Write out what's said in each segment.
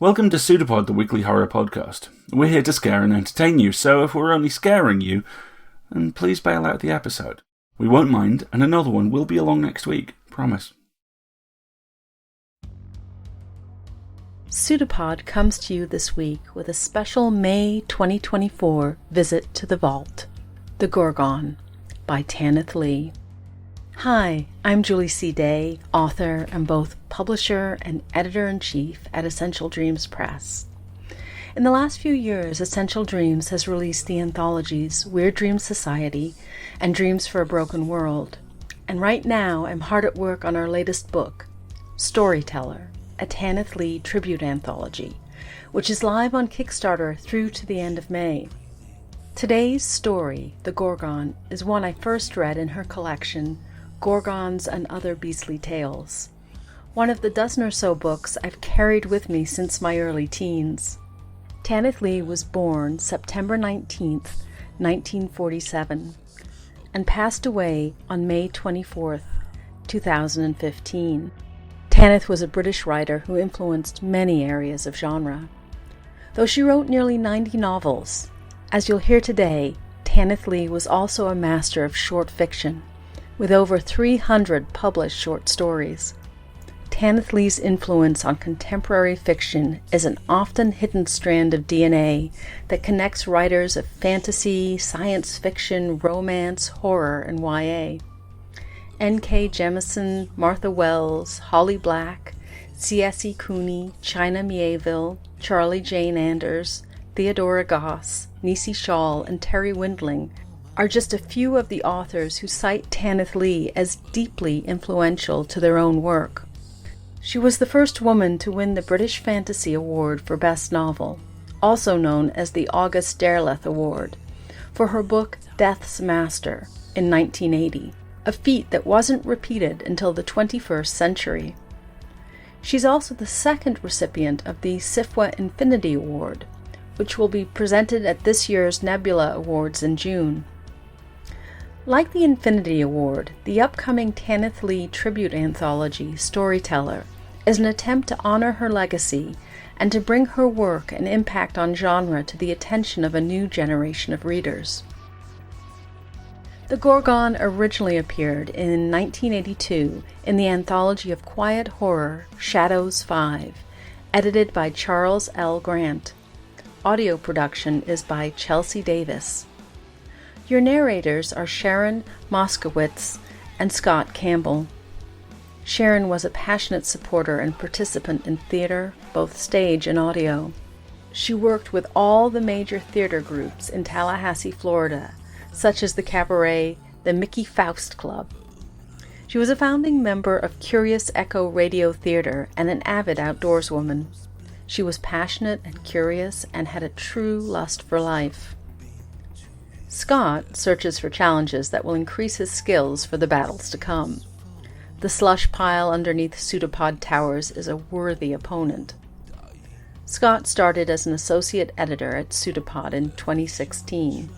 Welcome to Pseudopod, the weekly horror podcast. We're here to scare and entertain you, so if we're only scaring you, then please bail out the episode. We won't mind, and another one will be along next week, promise. Pseudopod comes to you this week with a special May 2024 visit to the vault, The Gorgon, by Tanith Lee. Hi, I'm Julie C. Day, author and both publisher and editor-in-chief at Essential Dreams Press. In the last few years, Essential Dreams has released the anthologies Weird Dreams Society and Dreams for a Broken World. And right now, I'm hard at work on our latest book, Storyteller, a Tanith Lee tribute anthology, which is live on Kickstarter through to the end of May. Today's story, The Gorgon, is one I first read in her collection, Gorgons and Other Beastly Tales, one of the dozen or so books I've carried with me since my early teens. Tanith Lee was born September 19th, 1947, and passed away on May 24th, 2015. Tanith was a British writer who influenced many areas of genre. Though she wrote nearly 90 novels, as you'll hear today, Tanith Lee was also a master of short fiction, with over 300 published short stories. Tanith Lee's influence on contemporary fiction is an often hidden strand of DNA that connects writers of fantasy, science fiction, romance, horror, and YA. N.K. Jemisin, Martha Wells, Holly Black, C.S.E. Cooney, China Mieville, Charlie Jane Anders, Theodora Goss, Nisi Shawl, and Terry Windling are just a few of the authors who cite Tanith Lee as deeply influential to their own work. She was the first woman to win the British Fantasy Award for Best Novel, also known as the August Derleth Award, for her book Death's Master in 1980, a feat that wasn't repeated until the 21st century. She's also the second recipient of the SIFWA Infinity Award, which will be presented at this year's Nebula Awards in June. Like the Infinity Award, the upcoming Tanith Lee tribute anthology, Storyteller, is an attempt to honor her legacy and to bring her work and impact on genre to the attention of a new generation of readers. The Gorgon originally appeared in 1982 in the anthology of quiet horror Shadows 5, edited by Charles L. Grant. Audio production is by Chelsea Davis. Your narrators are Sharon Moskowitz and Scott Campbell. Sharon was a passionate supporter and participant in theater, both stage and audio. She worked with all the major theater groups in Tallahassee, Florida, such as the Cabaret, the Mickey Faust Club. She was a founding member of Curious Echo Radio Theater and an avid outdoorswoman. She was passionate and curious and had a true lust for life. Scott searches for challenges that will increase his skills for the battles to come. The slush pile underneath Pseudopod Towers is a worthy opponent. Scott started as an associate editor at Pseudopod in 2016.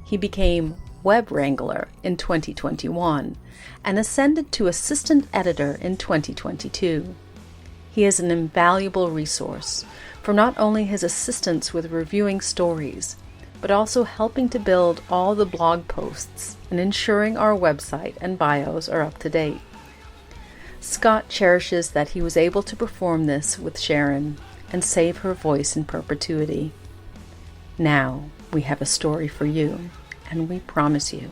He became web wrangler in 2021 and ascended to assistant editor in 2022. He is an invaluable resource for not only his assistance with reviewing stories, but also helping to build all the blog posts and ensuring our website and bios are up to date. Scott cherishes that he was able to perform this with Sharon and save her voice in perpetuity. Now we have a story for you, and we promise you,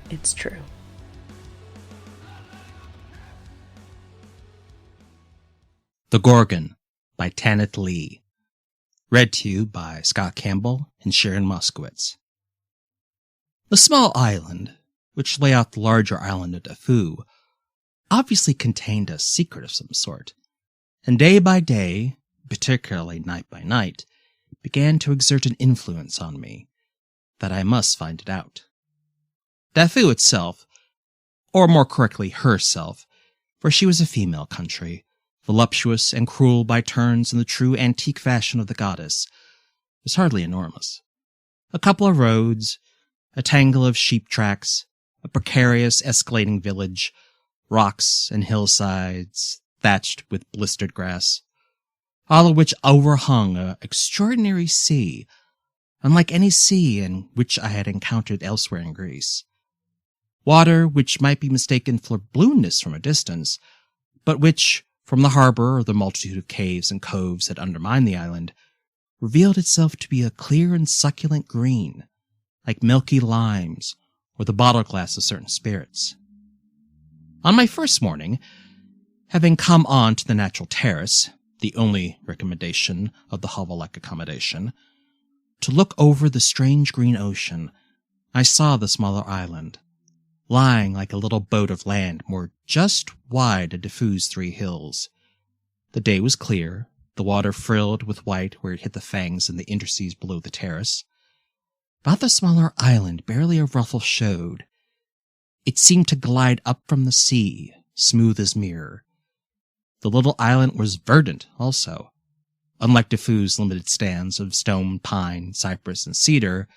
it's true. The Gorgon by Tanith Lee. Read to you by Scott Campbell and Sharon Moskowitz. The small island, which lay off the larger island of Dafu, obviously contained a secret of some sort, and day by day, particularly night by night, began to exert an influence on me, that I must find it out. Dafu itself, or more correctly herself, for she was a female country, voluptuous and cruel by turns in the true antique fashion of the goddess, was hardly enormous. A couple of roads, a tangle of sheep tracks, a precarious escalating village, rocks and hillsides thatched with blistered grass. all of which overhung an extraordinary sea, unlike any sea in which I had encountered elsewhere in Greece. Water which might be mistaken for blueness from a distance, but which, from the harbor or the multitude of caves and coves that undermined the island, revealed itself to be a clear and succulent green, like milky limes or the bottle glass of certain spirits. On my first morning, having come on to the natural terrace, the only recommendation of the hovel-like accommodation, to look over the strange green ocean, I saw the smaller island, lying like a little boat of land moored just wide of Defoe's 3 hills. The day was clear, the water frilled with white where it hit the fangs in the interseas below the terrace. About the smaller island barely a ruffle showed. It seemed to glide up from the sea, smooth as mirror. The little island was verdant also. Unlike Defoe's limited stands of stone, pine, cypress, and cedar,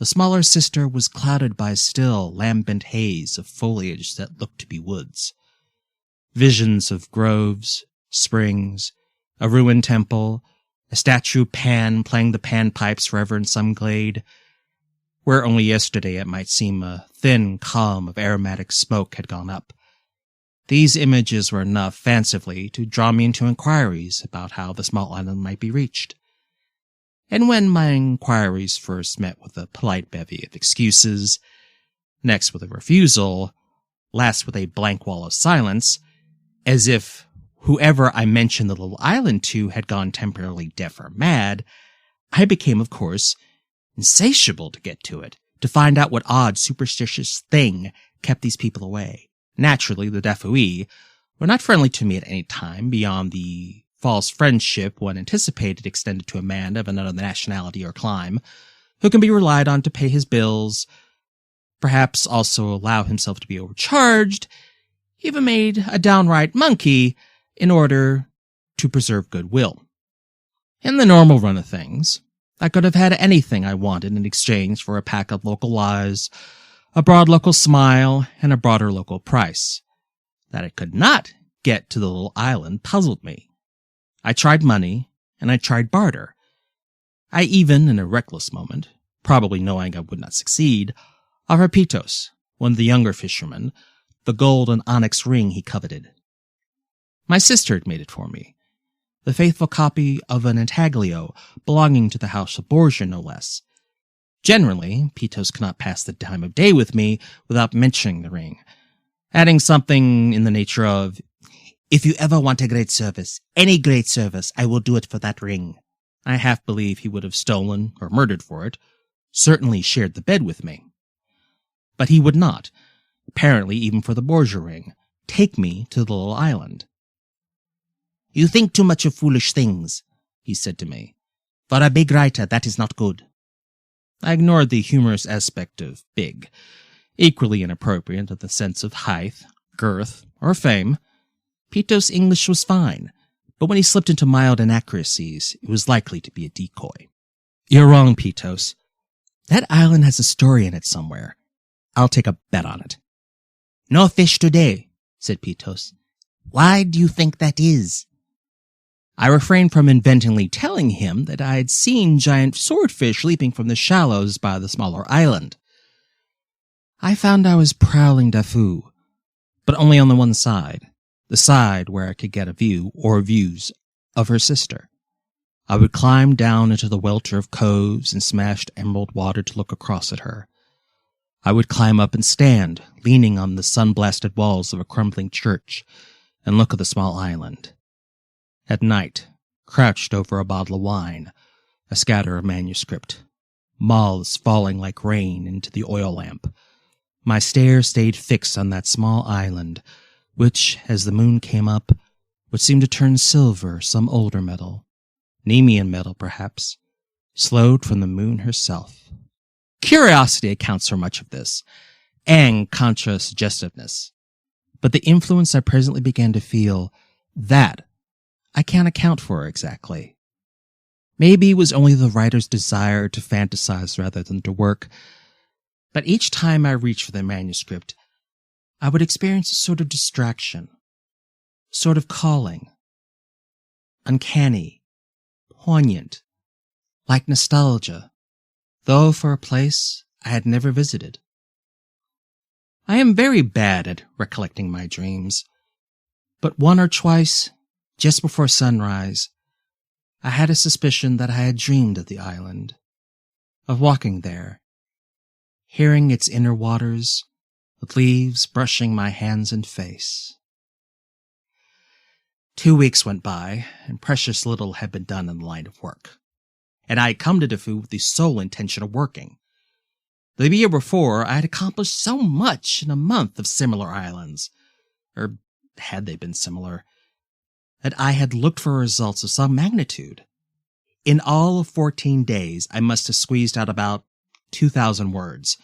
the smaller sister was clouded by a still, lambent haze of foliage that looked to be woods. Visions of groves, springs, a ruined temple, a statue of Pan playing the panpipes forever in some glade, where only yesterday it might seem a thin column of aromatic smoke had gone up. These images were enough, fancifully, to draw me into inquiries about how the small island might be reached. And when my inquiries first met with a polite bevy of excuses, next with a refusal, last with a blank wall of silence, as if whoever I mentioned the little island to had gone temporarily deaf or mad, I became, of course, insatiable to get to it, to find out what odd, superstitious thing kept these people away. Naturally, the Defoe were not friendly to me at any time beyond the false friendship one anticipated extended to a man of another nationality or clime, who can be relied on to pay his bills, perhaps also allow himself to be overcharged, even made a downright monkey in order to preserve goodwill. In the normal run of things, I could have had anything I wanted in exchange for a pack of local lies, a broad local smile, and a broader local price. That I could not get to the little island puzzled me. I tried money, and I tried barter. I even, in a reckless moment, probably knowing I would not succeed, offered Pitos, one of the younger fishermen, the gold and onyx ring he coveted. My sister had made it for me, the faithful copy of an intaglio belonging to the house of Borgia, no less. Generally, Pitos could not pass the time of day with me without mentioning the ring, adding something in the nature of, "If you ever want a great service, any great service, I will do it for that ring." I half believe he would have stolen or murdered for it, certainly shared the bed with me. But he would not, apparently even for the Borgia ring, take me to the little island. "You think too much of foolish things," he said to me. "For a big writer, that is not good." I ignored the humorous aspect of big, equally inappropriate in the sense of height, girth, or fame. Pitos' English was fine, but when he slipped into mild inaccuracies, it was likely to be a decoy. "You're wrong, Pitos. That island has a story in it somewhere. I'll take a bet on it." "No fish today," said Pitos. "Why do you think that is?" I refrained from inventingly telling him that I had seen giant swordfish leaping from the shallows by the smaller island. I found I was prowling Defoe, but only on the one side, the side where I could get a view or views of her sister. I would climb down into the welter of coves and smashed emerald water to look across at her. I would climb up and stand, leaning on the sun-blasted walls of a crumbling church, and look at the small island. At night, crouched over a bottle of wine, a scatter of manuscript, moths falling like rain into the oil lamp, my stare stayed fixed on that small island, which, as the moon came up, would seem to turn silver, some older metal, Nemean metal perhaps, slowed from the moon herself. Curiosity accounts for much of this, and contra-suggestiveness. But the influence I presently began to feel, that I can't account for exactly. Maybe it was only the writer's desire to fantasize rather than to work, but each time I reached for the manuscript, I would experience a sort of distraction, sort of calling, uncanny, poignant, like nostalgia, though for a place I had never visited. I am very bad at recollecting my dreams, but one or twice, just before sunrise, I had a suspicion that I had dreamed of the island, of walking there, hearing its inner waters, with leaves brushing my hands and face. 2 weeks went by, and precious little had been done in the line of work, and I had come to Defu with the sole intention of working. The year before, I had accomplished so much in a month of similar islands, or had they been similar, that I had looked for results of some magnitude. In all of 14 days, I must have squeezed out about 2,000 words,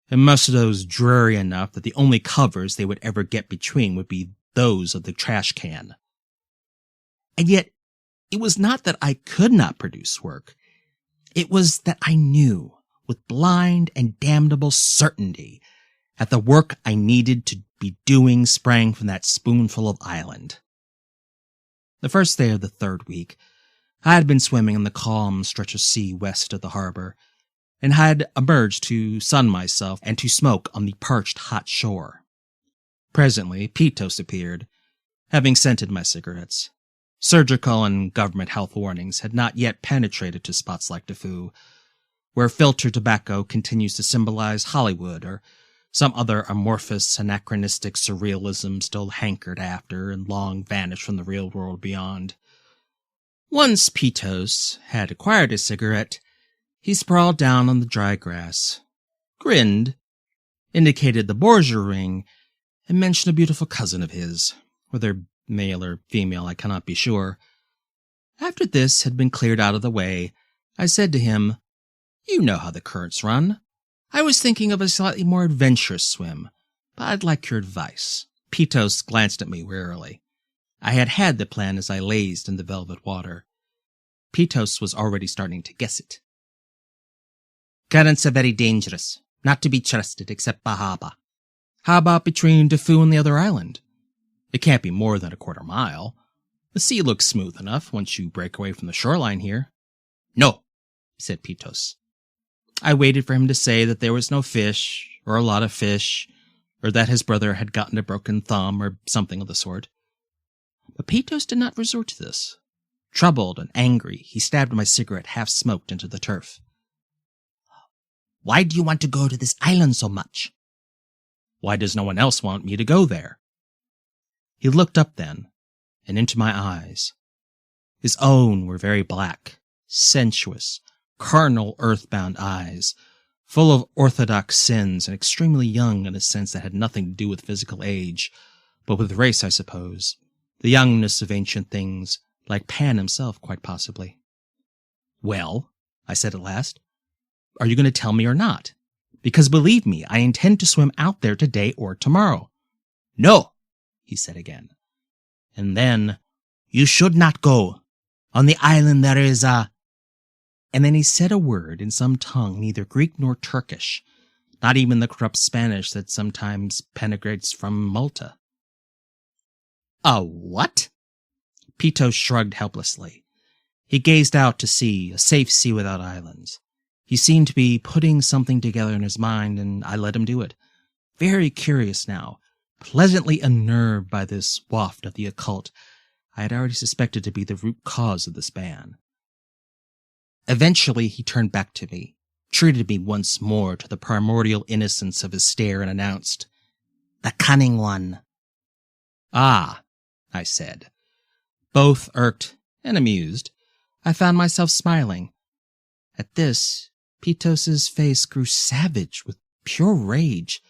and most of those dreary enough that the only covers they would ever get between would be those of the trash can. And yet, it was not that I could not produce work. It was that I knew, with blind and damnable certainty, that the work I needed to be doing sprang from that spoonful of island. The first day of the third week, I had been swimming in the calm stretch of sea west of the harbor, and had emerged to sun myself and to smoke on the parched hot shore. Presently, Pitos appeared, having scented my cigarettes. Surgical and government health warnings had not yet penetrated to spots like Defu, where filtered tobacco continues to symbolize Hollywood or some other amorphous, anachronistic surrealism still hankered after and long vanished from the real world beyond. Once Pitos had acquired a cigarette, he sprawled down on the dry grass, grinned, indicated the Borgia ring, and mentioned a beautiful cousin of his, whether male or female I cannot be sure. After this had been cleared out of the way, I said to him, "You know how the currents run. I was thinking of a slightly more adventurous swim, but I'd like your advice." Pitos glanced at me warily. I had had the plan as I lazed in the velvet water. Pitos was already starting to guess it. "Currents are very dangerous, not to be trusted except by harbor." "How about between Defu and the other island? It can't be more than a quarter mile. The sea looks smooth enough once you break away from the shoreline here." "No," said Pitos. I waited for him to say that there was no fish, or a lot of fish, or that his brother had gotten a broken thumb, or something of the sort. But Pitos did not resort to this. Troubled and angry, he stabbed my cigarette half-smoked into the turf. "Why do you want to go to this island so much?" "Why does no one else want me to go there?" He looked up then, and into my eyes. His own were very black, sensuous, carnal, earthbound eyes, full of orthodox sins and extremely young in a sense that had nothing to do with physical age, but with race, I suppose, the youngness of ancient things, like Pan himself, quite possibly. "Well," I said at last, "are you going to tell me or not? Because believe me, I intend to swim out there today or tomorrow." "No," he said again. And then, "You should not go. On the island there is a—" And then he said a word in some tongue neither Greek nor Turkish, not even the corrupt Spanish that sometimes penetrates from Malta. "A what?" Pitos shrugged helplessly. He gazed out to sea, a safe sea without islands. He seemed to be putting something together in his mind, and I let him do it. Very curious now, pleasantly unnerved by this waft of the occult I had already suspected to be the root cause of this ban. Eventually he turned back to me, treated me once more to the primordial innocence of his stare, and announced, "The cunning one." "Ah," I said. Both irked and amused, I found myself smiling. At this, Pitos's face grew savage with pure rage,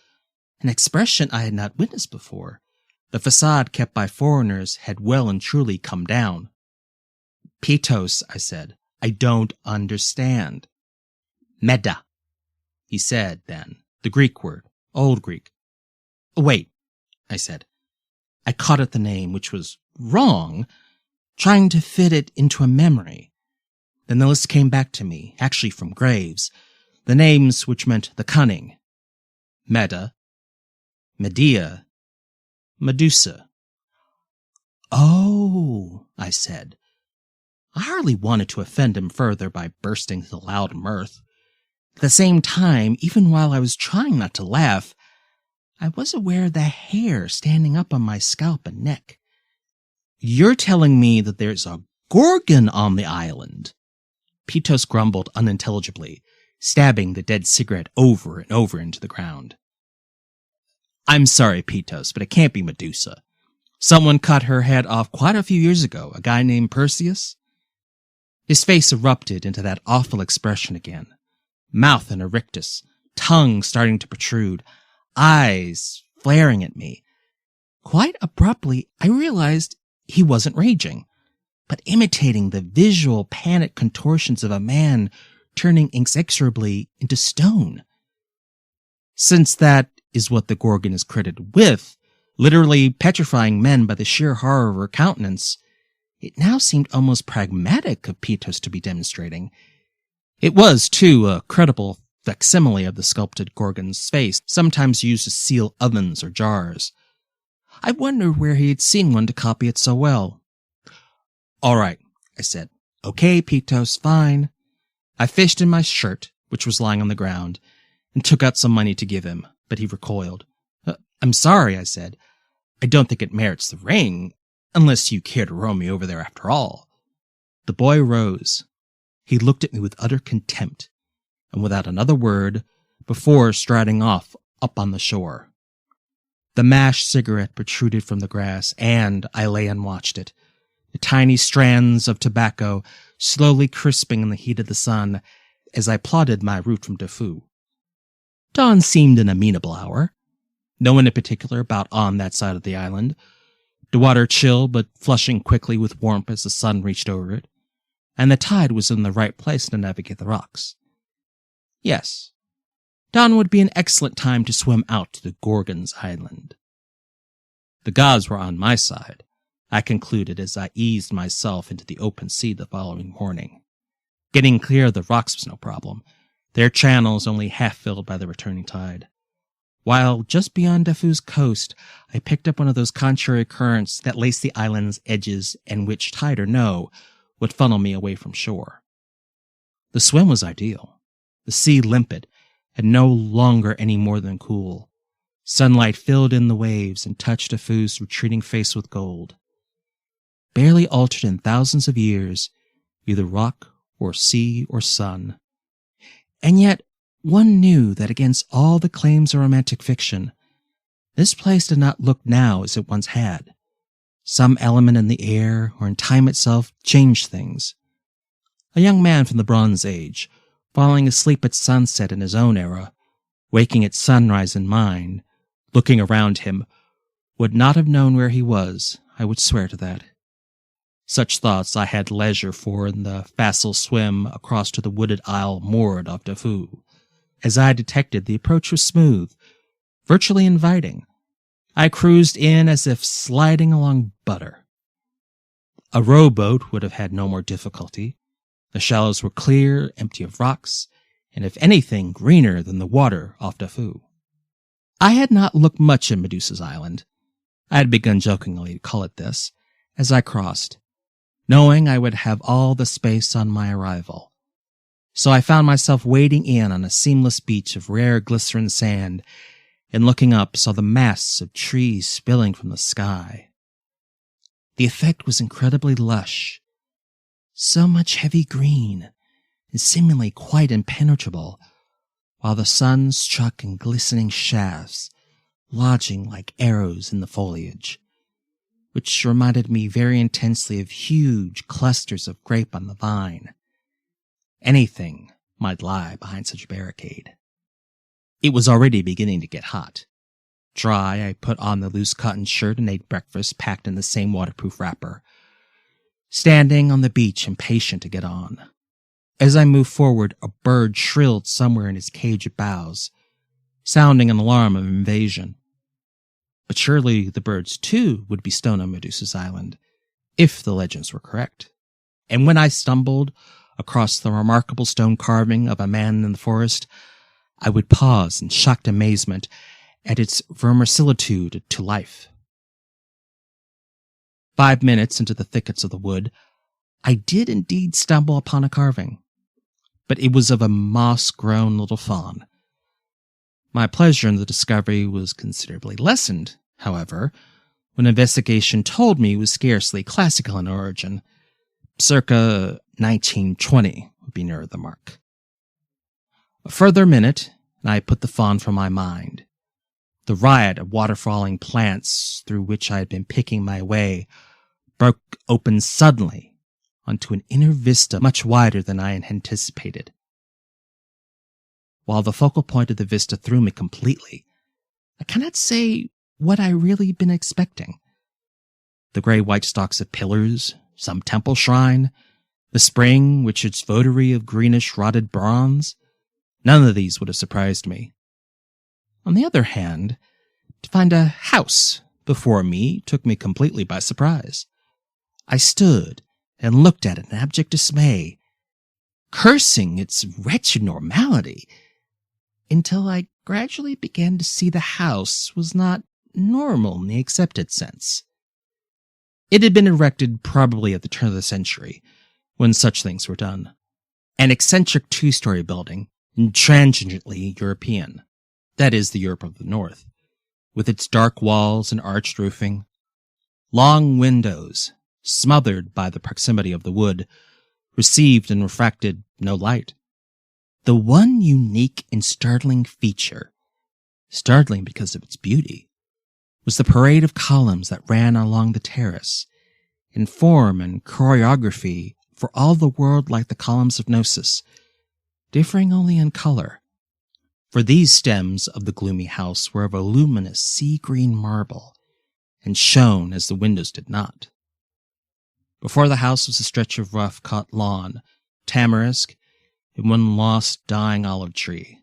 an expression I had not witnessed before. The facade kept by foreigners had well and truly come down. "Pitos," I said, "I don't understand." "Meda," he said then, the Greek word, Old Greek. "Wait," I said. I caught at the name, which was wrong, trying to fit it into a memory. Then the list came back to me, actually from Graves, the names which meant the cunning. Meda, Medea, Medusa. "Oh," I said. I hardly wanted to offend him further by bursting into loud mirth. At the same time, even while I was trying not to laugh, I was aware of the hair standing up on my scalp and neck. "You're telling me that there's a Gorgon on the island?" Pitos grumbled unintelligibly, stabbing the dead cigarette over and over into the ground. "I'm sorry, Pitos, but it can't be Medusa. Someone cut her head off quite a few years ago, a guy named Perseus." His face erupted into that awful expression again. Mouth in a rictus, tongue starting to protrude, eyes flaring at me. Quite abruptly, I realized he wasn't raging, but imitating the visual panic contortions of a man turning inexorably into stone. Since that is what the Gorgon is credited with, literally petrifying men by the sheer horror of her countenance, it now seemed almost pragmatic of Pitos to be demonstrating. It was, too, a credible facsimile of the sculpted Gorgon's face, sometimes used to seal ovens or jars. I wondered where he had seen one to copy it so well. "All right," I said. "Okay, Pitos, fine." I fished in my shirt, which was lying on the ground, and took out some money to give him, but he recoiled. "I'm sorry," I said. "I don't think it merits the ring, unless you care to row me over there after all." The boy rose. He looked at me with utter contempt, and without another word, before striding off up on the shore. The mashed cigarette protruded from the grass, and I lay and watched it, the tiny strands of tobacco slowly crisping in the heat of the sun as I plodded my route from Defu. Dawn seemed an amenable hour. No one in particular about on that side of the island. The water chill, but flushing quickly with warmth as the sun reached over it, and the tide was in the right place to navigate the rocks. Yes, dawn would be an excellent time to swim out to the Gorgon's island. The gods were on my side, I concluded as I eased myself into the open sea the following morning. Getting clear of the rocks was no problem, their channels only half filled by the returning tide. While just beyond Defu's coast, I picked up one of those contrary currents that lace the island's edges and which, tide or no, would funnel me away from shore. The swim was ideal. The sea limpid, and no longer any more than cool. Sunlight filled in the waves and touched Defu's retreating face with gold. Barely altered in thousands of years, either rock or sea or sun. And yet, one knew that against all the claims of romantic fiction, this place did not look now as it once had. Some element in the air or in time itself changed things. A young man from the Bronze Age, falling asleep at sunset in his own era, waking at sunrise in mine, looking around him, would not have known where he was, I would swear to that. Such thoughts I had leisure for in the facile swim across to the wooded isle moored off Defu. As I detected, the approach was smooth, virtually inviting. I cruised in as if sliding along butter. A rowboat would have had no more difficulty. The shallows were clear, empty of rocks, and if anything, greener than the water off Defu. I had not looked much at Medusa's Island. I had begun jokingly to call it this, as I crossed, knowing I would have all the space on my arrival. So I found myself wading in on a seamless beach of rare glycerin sand, and looking up saw the masts of trees spilling from the sky. The effect was incredibly lush. So much heavy green, and seemingly quite impenetrable, while the sun struck in glistening shafts, lodging like arrows in the foliage, which reminded me very intensely of huge clusters of grape on the vine. Anything might lie behind such a barricade. It was already beginning to get hot. Dry, I put on the loose cotton shirt and ate breakfast packed in the same waterproof wrapper, standing on the beach impatient to get on. As I moved forward, a bird shrilled somewhere in its cage of boughs, sounding an alarm of invasion. But surely the birds, too, would be stoned on Medusa's Island, if the legends were correct. And when I stumbled across the remarkable stone carving of a man in the forest, I would pause in shocked amazement at its verisimilitude to life. 5 minutes into the thickets of the wood, I did indeed stumble upon a carving, but it was of a moss-grown little faun. My pleasure in the discovery was considerably lessened, however, when investigation told me it was scarcely classical in origin. Circa 1920 would be nearer the mark. A further minute, and I put the faun from my mind. The riot of waterfalling plants through which I had been picking my way broke open suddenly onto an inner vista much wider than I had anticipated. While the focal point of the vista threw me completely, I cannot say what I really been expecting. The gray-white stalks of pillars, some temple shrine, the spring with its votary of greenish rotted bronze, none of these would have surprised me. On the other hand, to find a house before me took me completely by surprise. I stood and looked at it in abject dismay, cursing its wretched normality, until I gradually began to see the house was not normal in the accepted sense. It had been erected probably at the turn of the century, when such things were done. An eccentric two-story building, intransigently European. That is the Europe of the North, with its dark walls and arched roofing. Long windows, smothered by the proximity of the wood, received and refracted no light. The one unique and startling feature, startling because of its beauty, was the parade of columns that ran along the terrace, in form and choreography for all the world like the columns of Gnosis, differing only in color. For these stems of the gloomy house were of a luminous sea-green marble, and shone as the windows did not. Before the house was a stretch of rough-cut lawn, tamarisk, and one lost dying olive tree.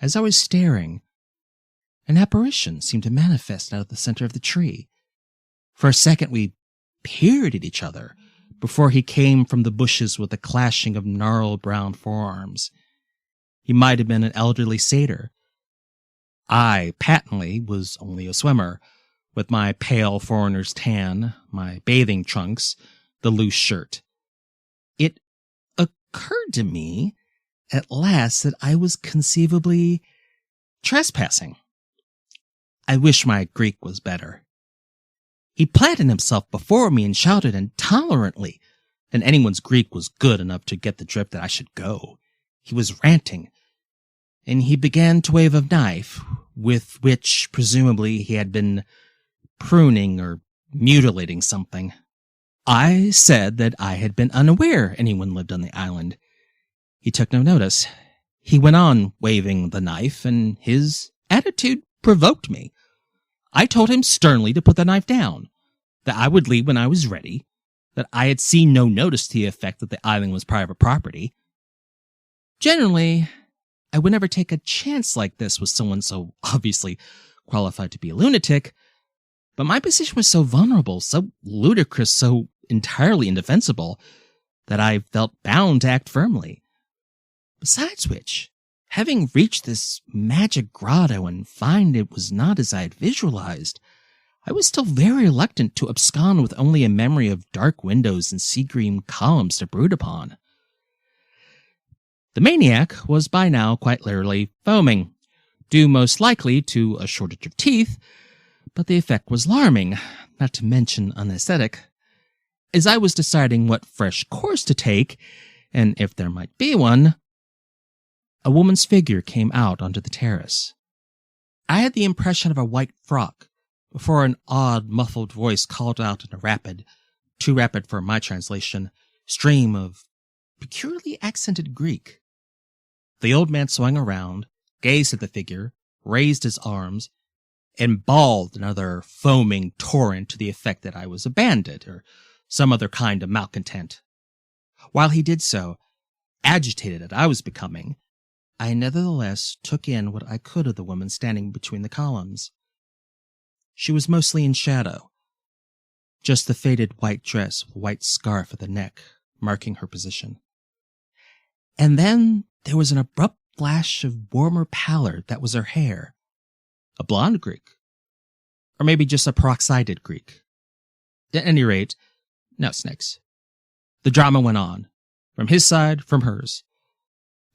As I was staring, an apparition seemed to manifest out of the center of the tree. For a second we peered at each other, before he came from the bushes with a clashing of gnarled brown forearms. He might have been an elderly satyr. I, patently, was only a swimmer, with my pale foreigner's tan, my bathing trunks, the loose shirt. It occurred to me at last that I was conceivably trespassing. I wish my Greek was better. He planted himself before me and shouted intolerantly, and anyone's Greek was good enough to get the drift that I should go. He was ranting, and he began to wave a knife, with which presumably he had been pruning or mutilating something. I said that I had been unaware anyone lived on the island. He took no notice. He went on waving the knife, and his attitude provoked me. I told him sternly to put the knife down, that I would leave when I was ready, that I had seen no notice to the effect that the island was private property. Generally, I would never take a chance like this with someone so obviously qualified to be a lunatic, but my position was so vulnerable, so ludicrous, so entirely indefensible, that I felt bound to act firmly. Besides which, having reached this magic grotto and find it was not as I had visualized, I was still very reluctant to abscond with only a memory of dark windows and sea-green columns to brood upon. The maniac was by now quite literally foaming, due most likely to a shortage of teeth, but the effect was alarming, not to mention unaesthetic. As I was deciding what fresh course to take, and if there might be one, a woman's figure came out onto the terrace. I had the impression of a white frock, before an odd, muffled voice called out in a rapid, too rapid for my translation, stream of peculiarly accented Greek. The old man swung around, gazed at the figure, raised his arms, and bawled another foaming torrent to the effect that I was a bandit or some other kind of malcontent. While he did so, agitated as I was becoming, I nevertheless took in what I could of the woman standing between the columns. She was mostly in shadow, just the faded white dress with a white scarf at the neck marking her position. And then there was an abrupt flash of warmer pallor that was her hair. A blonde Greek. Or maybe just a peroxided Greek. At any rate, no snakes. The drama went on. From his side, from hers.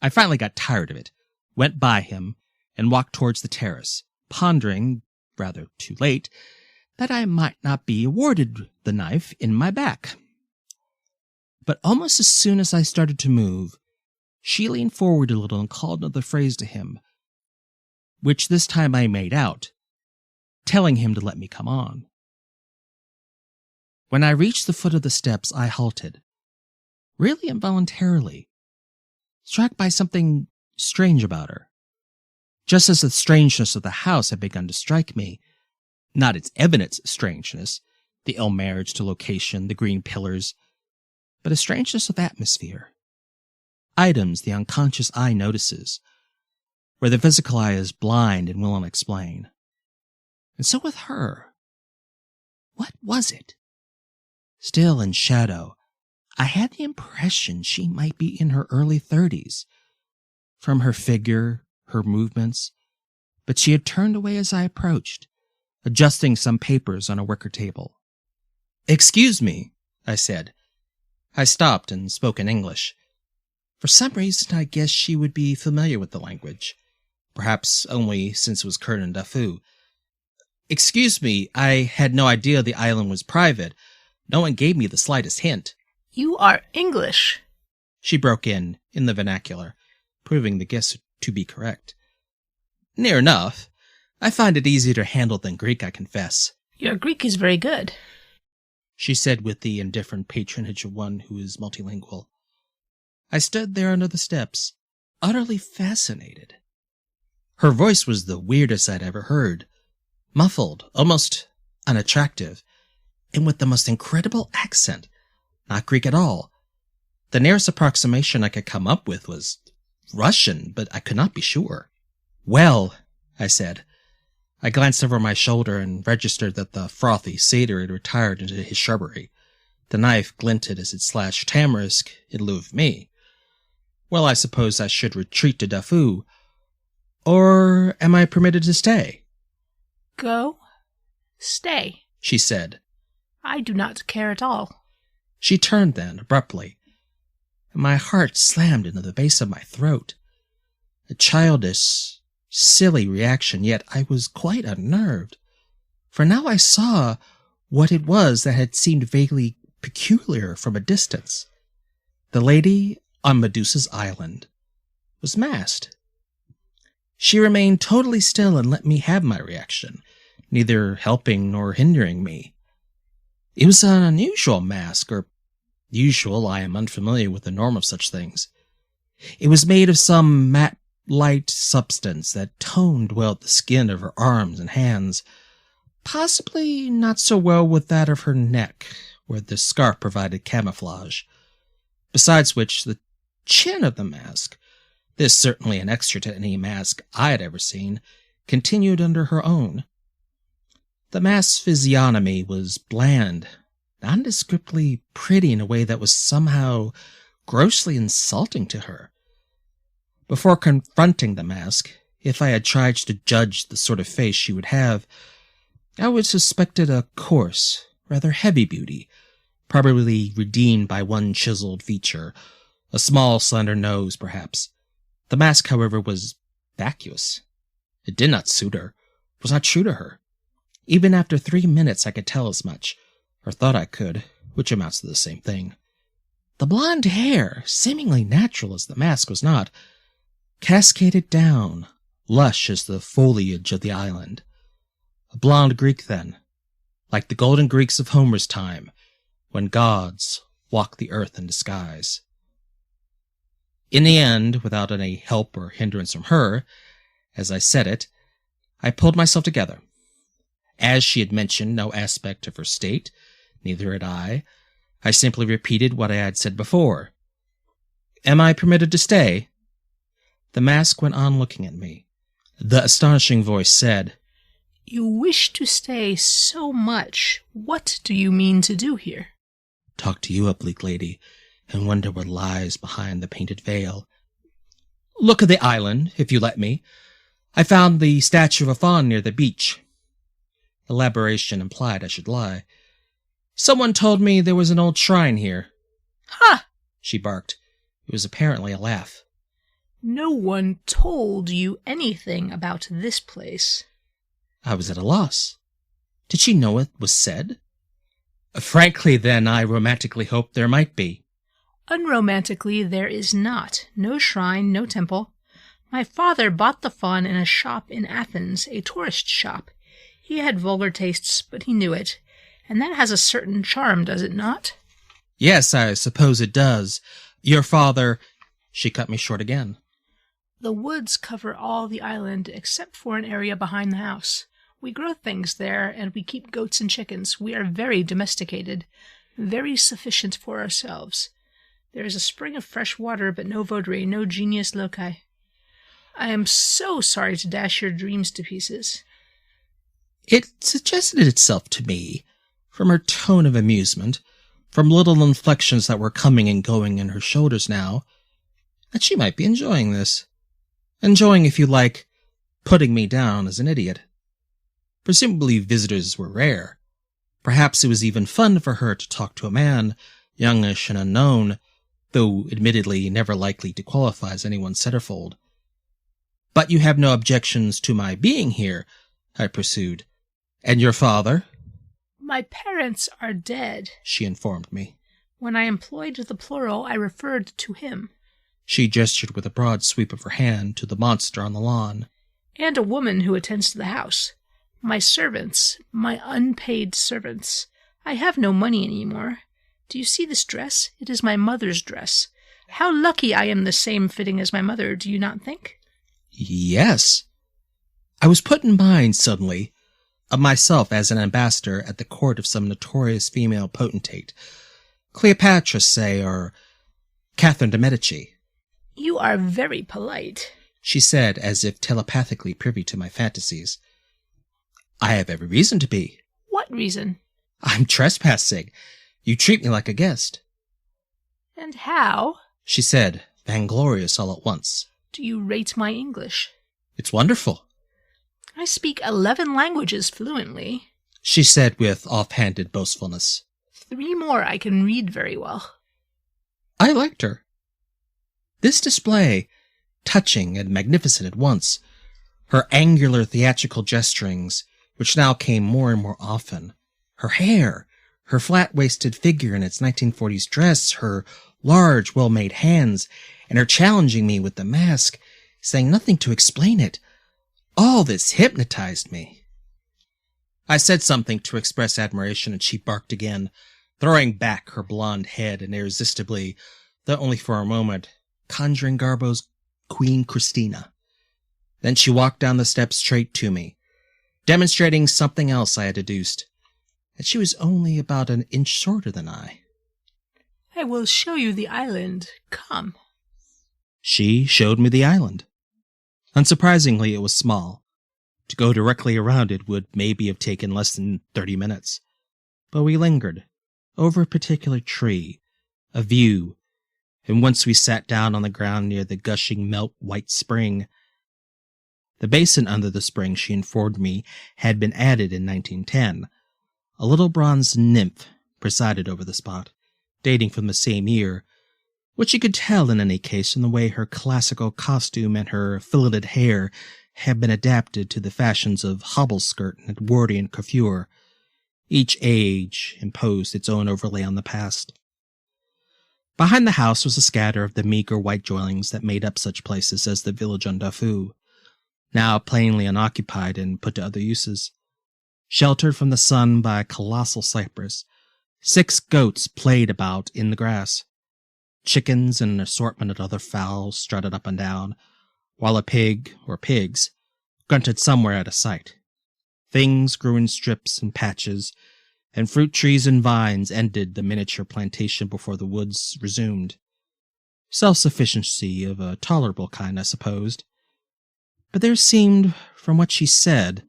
I finally got tired of it, went by him, and walked towards the terrace, pondering, rather too late, that I might not be awarded the knife in my back. But almost as soon as I started to move, she leaned forward a little and called another phrase to him, which this time I made out, telling him to let me come on. When I reached the foot of the steps, I halted, really involuntarily, struck by something strange about her. Just as the strangeness of the house had begun to strike me, not its evident strangeness, the ill marriage to location, the green pillars, but a strangeness of atmosphere. Items the unconscious eye notices, where the physical eye is blind and will not explain. And so with her. What was it? Still in shadow, I had the impression she might be in her early 30s, from her figure, her movements, but she had turned away as I approached, adjusting some papers on a wicker table. "Excuse me," I said. I stopped and spoke in English. For some reason, I guessed she would be familiar with the language, perhaps only since it was current in Dafu. "Excuse me, I had no idea the island was private. No one gave me the slightest hint." "You are English," she broke in the vernacular, proving the guess to be correct. "Near enough. I find it easier to handle than Greek, I confess." "Your Greek is very good," she said with the indifferent patronage of one who is multilingual. I stood there under the steps, utterly fascinated. Her voice was the weirdest I'd ever heard, muffled, almost unattractive, and with the most incredible accent, not Greek at all. The nearest approximation I could come up with was Russian, but I could not be sure. "Well," I said. I glanced over my shoulder and registered that the frothy satyr had retired into his shrubbery. The knife glinted as it slashed tamarisk in lieu of me. "Well, I suppose I should retreat to Dafu. Or am I permitted to stay?" "Go. Stay," she said. "I do not care at all." She turned then, abruptly, and my heart slammed into the base of my throat. A childish, silly reaction, yet I was quite unnerved, for now I saw what it was that had seemed vaguely peculiar from a distance. The lady on Medusa's island was masked. She remained totally still and let me have my reaction, neither helping nor hindering me. It was an unusual mask, or usual, I am unfamiliar with the norm of such things. It was made of some matte light substance that toned well with the skin of her arms and hands, possibly not so well with that of her neck, where the scarf provided camouflage. Besides which, the chin of the mask, this certainly an extra to any mask I had ever seen, continued under her own. The mask's physiognomy was bland, nondescriptly pretty in a way that was somehow grossly insulting to her. Before confronting the mask, if I had tried to judge the sort of face she would have, I would have suspected a coarse, rather heavy beauty, probably redeemed by one chiseled feature, a small, slender nose, perhaps. The mask, however, was vacuous. It did not suit her, was not true to her. Even after 3 minutes I could tell as much, or thought I could, which amounts to the same thing. The blonde hair, seemingly natural as the mask was not, cascaded down, lush as the foliage of the island. A blonde Greek, then, like the golden Greeks of Homer's time, when gods walked the earth in disguise. In the end, without any help or hindrance from her, as I said it, I pulled myself together. As she had mentioned no aspect of her state, neither had I simply repeated what I had said before. "Am I permitted to stay?" The mask went on looking at me. The astonishing voice said, "You wish to stay so much. What do you mean to do here?" "Talk to you, oblique lady, and wonder what lies behind the painted veil. Look at the island, if you let me. I found the statue of a faun near the beach." Elaboration implied I should lie. "Someone told me there was an old shrine here. Ha! she barked. It was apparently a laugh. No one told you anything about this place. I was at a loss. Did she know what was said? Frankly, then, I romantically hoped there might be. Unromantically, there is not. No shrine, no temple. My father bought the fawn in a shop in Athens, a tourist shop. He had vulgar tastes, but he knew it. And that has a certain charm, does it not? Yes, I suppose it does. Your father... She cut me short again. The woods cover all the island except for an area behind the house. We grow things there, and we keep goats and chickens. We are very domesticated, very sufficient for ourselves. There is a spring of fresh water, but no votary, no genius loci. I am so sorry to dash your dreams to pieces. It suggested itself to me, from her tone of amusement, from little inflections that were coming and going in her shoulders now, that she might be enjoying this. Enjoying, if you like, putting me down as an idiot. Presumably visitors were rare. Perhaps it was even fun for her to talk to a man, youngish and unknown, though admittedly never likely to qualify as anyone's centerfold. But you have no objections to my being here, I pursued. And your father? My parents are dead, She informed me. When I employed the plural, I referred to him. She gestured with a broad sweep of her hand to the monster on the lawn. And a woman who attends to the house. My servants, my unpaid servants. I have no money any more. Do you see this dress? It is my mother's dress. How lucky I am the same fitting as my mother, do you not think? Yes. I was put in mind, suddenly, of myself as an ambassador at the court of some notorious female potentate. Cleopatra, say, or Catherine de' Medici. You are very polite, She said, as if telepathically privy to my fantasies. I have every reason to be. What reason? I'm trespassing. You treat me like a guest. And how, She said, vainglorious all at once. do you rate my English? It's wonderful, I speak 11 languages fluently. she said with offhanded boastfulness. 3 more I can read very well. I liked her. This display, touching and magnificent at once, her angular theatrical gesturings, which now came more and more often, her hair, her flat-waisted figure in its 1940s dress, her large, well-made hands, and her challenging me with the mask, saying nothing to explain it. All this hypnotized me. I said something to express admiration, and she barked again, throwing back her blonde head and irresistibly, though only for a moment, conjuring Garbo's Queen Christina. Then she walked down the steps straight to me, demonstrating something else I had deduced, that she was only about an inch shorter than I. I will show you the island. Come. She showed me the island. Unsurprisingly, it was small. To go directly around it would maybe have taken less than 30 minutes. But we lingered, over a particular tree, a view, and once we sat down on the ground near the gushing milk-white spring. The basin under the spring, she informed me, had been added in 1910. A little bronze nymph presided over the spot, dating from the same year, which you could tell in any case from the way her classical costume and her filleted hair had been adapted to the fashions of hobble skirt and Edwardian coiffure. Each age imposed its own overlay on the past. Behind the house was a scatter of the meager white dwellings that made up such places as the village on Dafu, now plainly unoccupied and put to other uses. Sheltered from the sun by a colossal cypress, 6 goats played about in the grass. Chickens and an assortment of other fowls strutted up and down, while a pig, or pigs, grunted somewhere out of sight. Things grew in strips and patches, and fruit trees and vines ended the miniature plantation before the woods resumed. Self-sufficiency of a tolerable kind, I supposed. But there seemed, from what she said,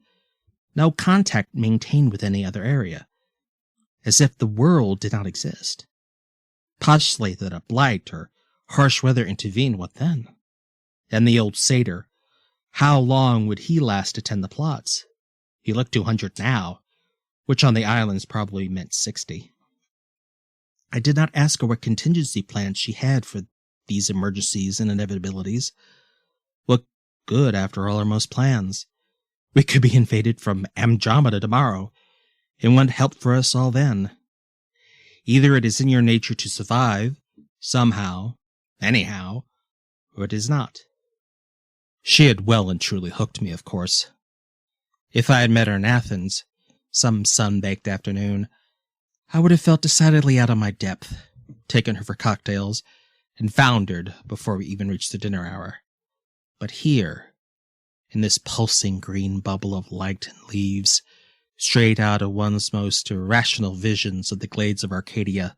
no contact maintained with any other area, as if the world did not exist. Postulated that a blight or harsh weather intervened, what then? And the old satyr, how long would he last to tend the plots? He looked 200 now, which on the islands probably meant 60. I did not ask her what contingency plans she had for these emergencies and inevitabilities. What good, after all, are most plans? We could be invaded from Andromeda tomorrow, and what help for us all then? Either it is in your nature to survive, somehow, anyhow, or it is not. She had well and truly hooked me, of course. If I had met her in Athens, some sun-baked afternoon, I would have felt decidedly out of my depth, taken her for cocktails, and foundered before we even reached the dinner hour. But here, in this pulsing green bubble of light and leaves, straight out of one's most irrational visions of the glades of Arcadia,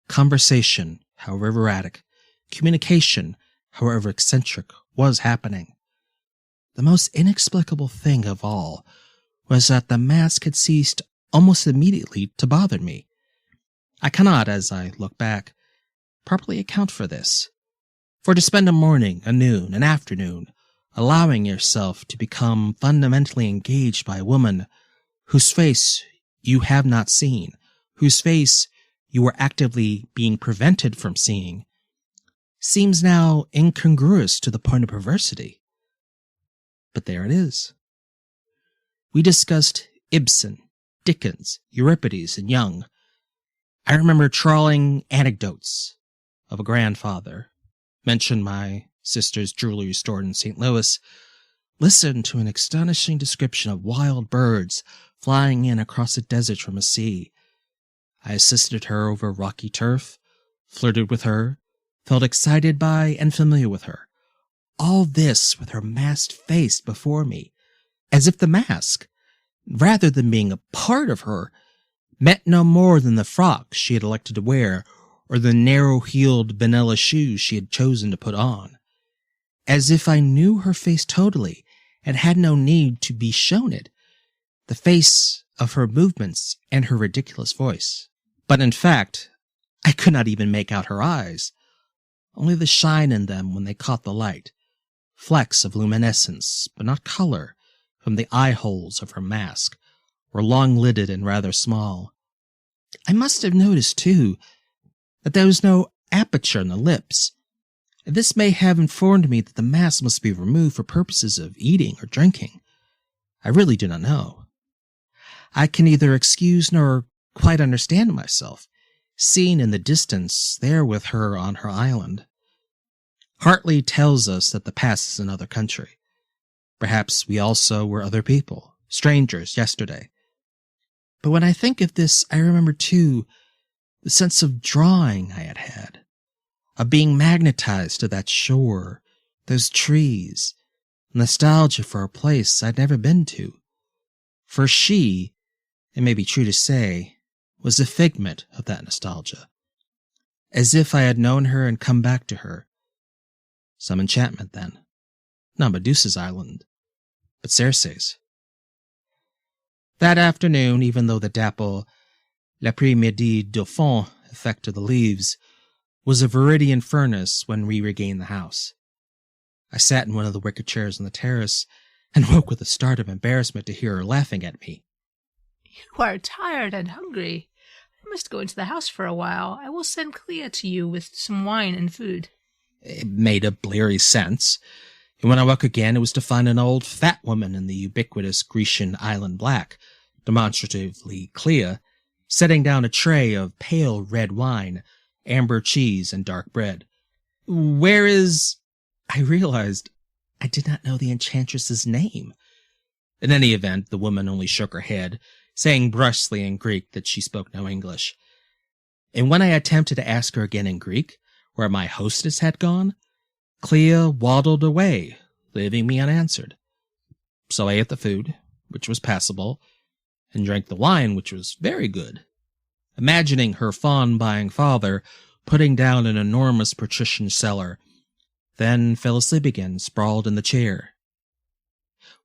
conversation, however erratic, communication, however eccentric, was happening. The most inexplicable thing of all was that the mask had ceased almost immediately to bother me. I cannot, as I look back, properly account for this. For to spend a morning, a noon, an afternoon, allowing yourself to become fundamentally engaged by a woman whose face you have not seen, whose face you are actively being prevented from seeing, seems now incongruous to the point of perversity. But there it is. We discussed Ibsen, Dickens, Euripides, and Young. I remember trawling anecdotes of a grandfather, mentioned my sister's jewelry store in St. Louis, listened to an astonishing description of wild birds flying in across a desert from a sea. I assisted her over rocky turf, flirted with her, felt excited by and familiar with her. All this with her masked face before me, as if the mask, rather than being a part of her, meant no more than the frock she had elected to wear or the narrow-heeled vanilla shoes she had chosen to put on. As if I knew her face totally and had no need to be shown it, the face of her movements and her ridiculous voice. But in fact, I could not even make out her eyes, only the shine in them when they caught the light, flecks of luminescence, but not color, from the eye-holes of her mask, were long-lidded and rather small. I must have noticed, too, that there was no aperture in the lips. This may have informed me that the mask must be removed for purposes of eating or drinking. I really do not know. I can neither excuse nor quite understand myself, seen in the distance there with her on her island. Hartley tells us that the past is another country. Perhaps we also were other people, strangers yesterday. But when I think of this, I remember, too, the sense of drawing I had had, of being magnetized to that shore, those trees, nostalgia for a place I'd never been to. For she, it may be true to say, was a figment of that nostalgia. As if I had known her and come back to her. Some enchantment, then. Not Medusa's island, but Circe's. That afternoon, even though the dapple l'après-midi dauphin effect of the leaves was a viridian furnace when we regained the house, I sat in one of the wicker chairs on the terrace and woke with a start of embarrassment to hear her laughing at me. You are tired and hungry. I must go into the house for a while. I will send Clea to you with some wine and food. It made a bleary sense, and when I woke again it was to find an old fat woman in the ubiquitous Grecian island black, demonstratively Clea, setting down a tray of pale red wine, amber cheese, and dark bread. Where is... I realized I did not know the enchantress's name. In any event, the woman only shook her head, saying brusquely in Greek that she spoke no English. And when I attempted to ask her again in Greek where my hostess had gone, Clea waddled away, leaving me unanswered. So I ate the food, which was passable, and drank the wine, which was very good, imagining her fawn-buying father putting down an enormous patrician cellar, then fell asleep again, sprawled in the chair.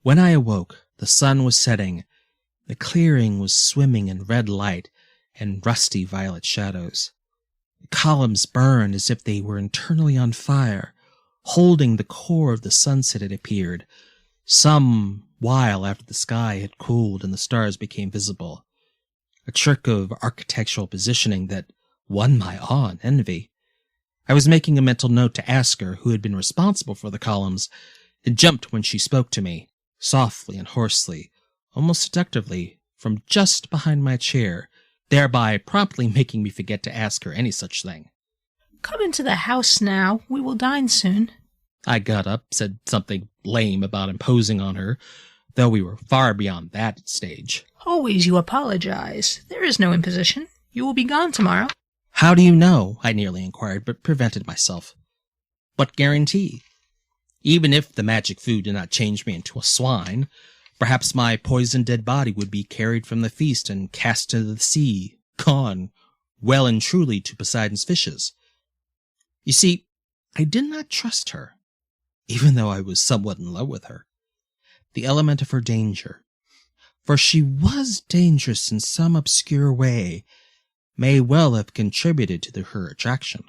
When I awoke, the sun was setting. The clearing was swimming in red light and rusty violet shadows. The columns burned as if they were internally on fire, holding the core of the sunset, it appeared, some while after the sky had cooled and the stars became visible. A trick of architectural positioning that, won my awe and envy. I was making a mental note to ask her who had been responsible for the columns, and jumped when she spoke to me, softly and hoarsely, almost seductively, from just behind my chair, thereby promptly making me forget to ask her any such thing. Come into the house now. We will dine soon. I got up, said something lame about imposing on her, though we were far beyond that stage. Always you apologize. There is no imposition. You will be gone tomorrow. How do you know? I nearly inquired, but prevented myself. What guarantee? Even if the magic food did not change me into a swine, perhaps my poisoned dead body would be carried from the feast and cast into the sea, gone, well and truly to Poseidon's fishes. You see, I did not trust her, even though I was somewhat in love with her. The element of her danger, for she was dangerous in some obscure way, may well have contributed to her attraction.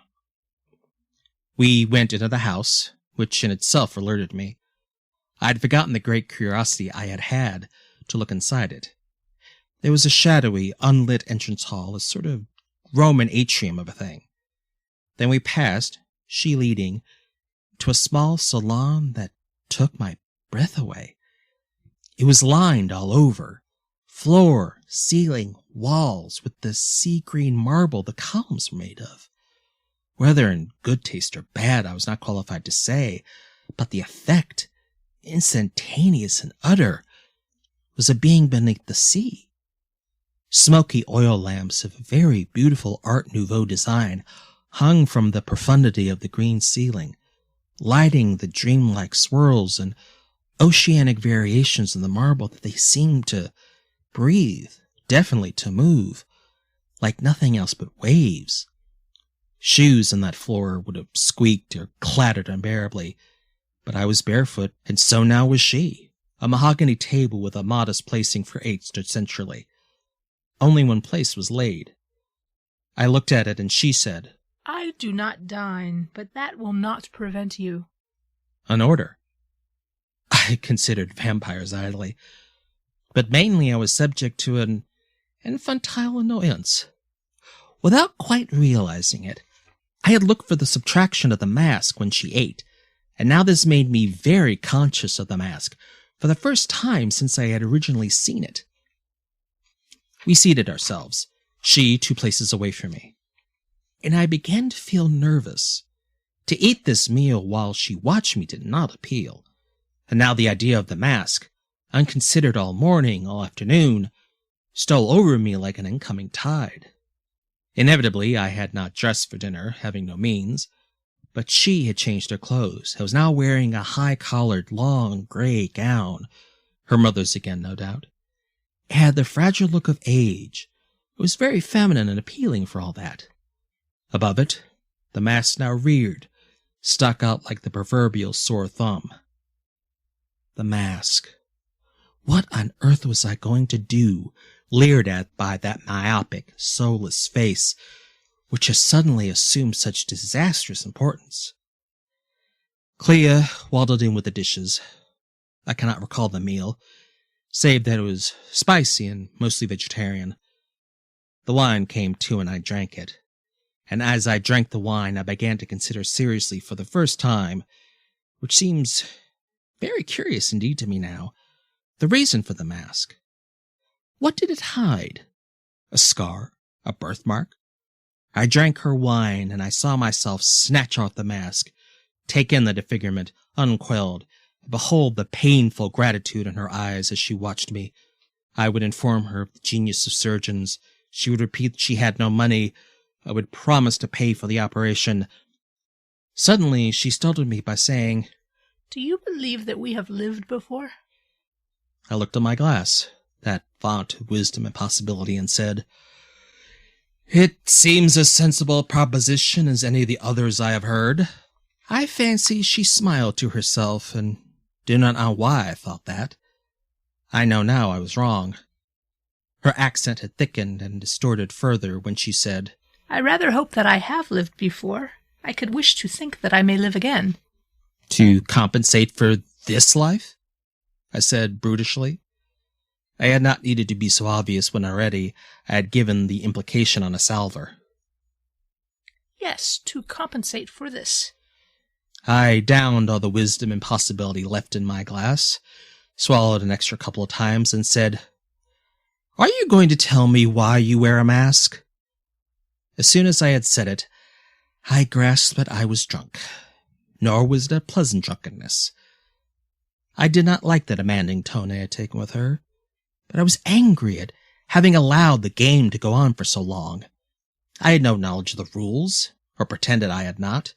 We went into the house, which in itself alerted me. I had forgotten the great curiosity I had had to look inside it. There was a shadowy, unlit entrance hall, a sort of Roman atrium of a thing. Then we passed, she leading, to a small salon that took my breath away. It was lined all over, floor, ceiling, walls, with the sea-green marble the columns were made of. Whether in good taste or bad, I was not qualified to say, but the effect, instantaneous and utter, was a being beneath the sea. Smoky oil lamps of very beautiful Art Nouveau design hung from the profundity of the green ceiling, lighting the dreamlike swirls and oceanic variations in the marble that they seemed to breathe, definitely to move, like nothing else but waves. Shoes on that floor would have squeaked or clattered unbearably, but I was barefoot, and so now was she. A mahogany table with a modest placing for 8 stood centrally. Only one place was laid. I looked at it, and she said, I do not dine, but that will not prevent you. An order. I considered vampires idly, but mainly I was subject to an infantile annoyance. Without quite realizing it, I had looked for the subtraction of the mask when she ate, and now this made me very conscious of the mask, for the first time since I had originally seen it. We seated ourselves, she 2 places away from me, and I began to feel nervous. To eat this meal while she watched me did not appeal, and now the idea of the mask, unconsidered all morning, all afternoon, stole over me like an incoming tide. Inevitably, I had not dressed for dinner, having no means, but she had changed her clothes and was now wearing a high-collared, long, gray gown, her mother's again, no doubt. It had the fragile look of age. It was very feminine and appealing for all that. Above it, the mask now reared, stuck out like the proverbial sore thumb. The mask. What on earth was I going to do, leered at by that myopic, soulless face, which has suddenly assumed such disastrous importance? Clea waddled in with the dishes. I cannot recall the meal, save that it was spicy and mostly vegetarian. The wine came too, and I drank it. And as I drank the wine, I began to consider seriously for the first time, which seems very curious indeed to me now, the reason for the mask. What did it hide? A scar? A birthmark? I drank her wine, and I saw myself snatch off the mask, take in the disfigurement, unquelled, and behold the painful gratitude in her eyes as she watched me. I would inform her of the genius of surgeons. She would repeat that she had no money. I would promise to pay for the operation. Suddenly, she startled me by saying, Do you believe that we have lived before? I looked at my glass, that font of wisdom and possibility, and said, It seems a sensible proposition as any of the others I have heard. I fancy she smiled to herself, and do not know why I thought that. I know now I was wrong. Her accent had thickened and distorted further when she said, I rather hope that I have lived before. I could wish to think that I may live again. To compensate for this life? I said brutishly. I had not needed to be so obvious when already I had given the implication on a salver. Yes, to compensate for this. I downed all the wisdom and possibility left in my glass, swallowed an extra couple of times, and said, "Are you going to tell me why you wear a mask?" As soon as I had said it, I grasped that I was drunk, nor was it a pleasant drunkenness. I did not like the demanding tone I had taken with her, but I was angry at having allowed the game to go on for so long. I had no knowledge of the rules, or pretended I had not,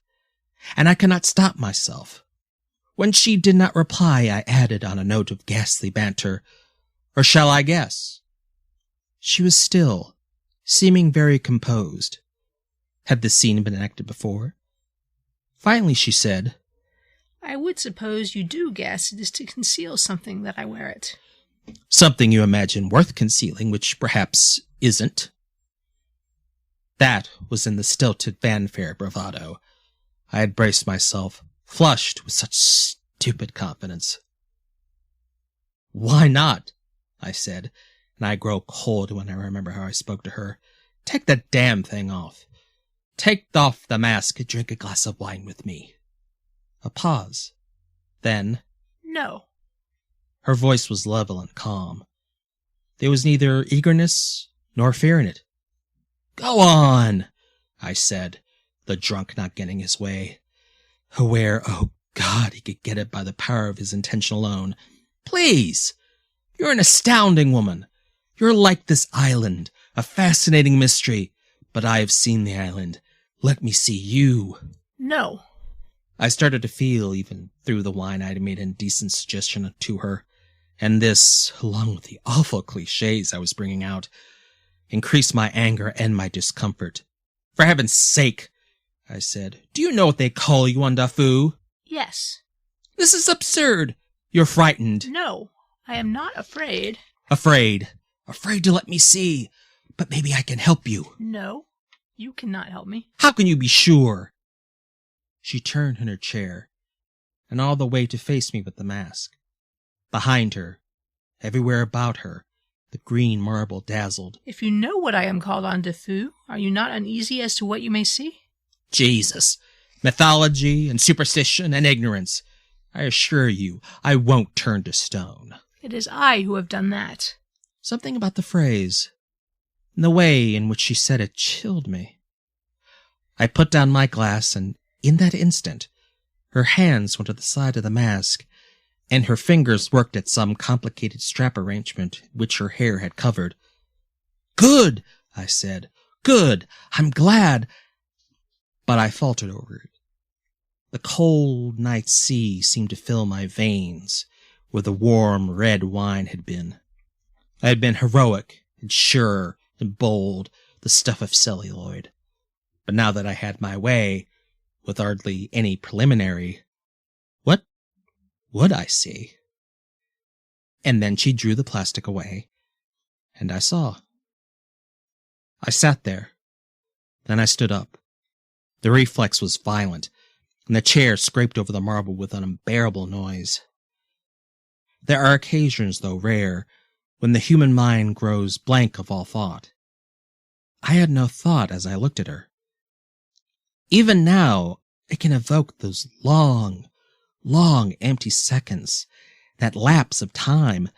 and I could not stop myself. When she did not reply, I added on a note of ghastly banter, "Or shall I guess?" She was still, seeming very composed. Had this scene been enacted before? Finally she said, "I would suppose you do guess it is to conceal something that I wear it." "Something you imagine worth concealing, which perhaps isn't." That was in the stilted fanfare bravado. I had braced myself, flushed with such stupid confidence. "Why not?" I said, and I grow cold when I remember how I spoke to her. "Take the damn thing off. Take off the mask and drink a glass of wine with me." A pause. Then, "No." Her voice was level and calm. There was neither eagerness nor fear in it. "Go on," I said, the drunk not getting his way. Aware, oh God, he could get it by the power of his intention alone. "Please! You're an astounding woman. You're like this island, a fascinating mystery. But I have seen the island. Let me see you." "No." I started to feel, even through the wine, I had made an indecent suggestion to her, and this, along with the awful cliches I was bringing out, increased my anger and my discomfort. "For heaven's sake," I said, "do you know what they call you on Dafu?" "Yes." "This is absurd. You're frightened." "No, I am not afraid." Afraid. Afraid to let me see. But maybe I can help you." "No, you cannot help me." "How can you be sure?" She turned in her chair, and all the way to face me with the mask. Behind her, everywhere about her, the green marble dazzled. "If you know what I am called on Dafu, are you not uneasy as to what you may see?" Jesus! Mythology and superstition and ignorance. I assure you, I won't turn to stone. "It is I who have done that." Something about the phrase, and the way in which she said it, chilled me. I put down my glass, and in that instant, her hands went to the side of the mask, and her fingers worked at some complicated strap arrangement which her hair had covered. "Good," I said. "Good. I'm glad." But I faltered over it. The cold night sea seemed to fill my veins where the warm red wine had been. I had been heroic and sure and bold, the stuff of celluloid. But now that I had my way, with hardly any preliminary, what would I see? And then she drew the plastic away, and I saw. I sat there. Then I stood up. The reflex was violent, and the chair scraped over the marble with an unbearable noise. There are occasions, though rare, when the human mind grows blank of all thought. I had no thought as I looked at her. Even now, it can evoke those long, empty seconds, that lapse of time.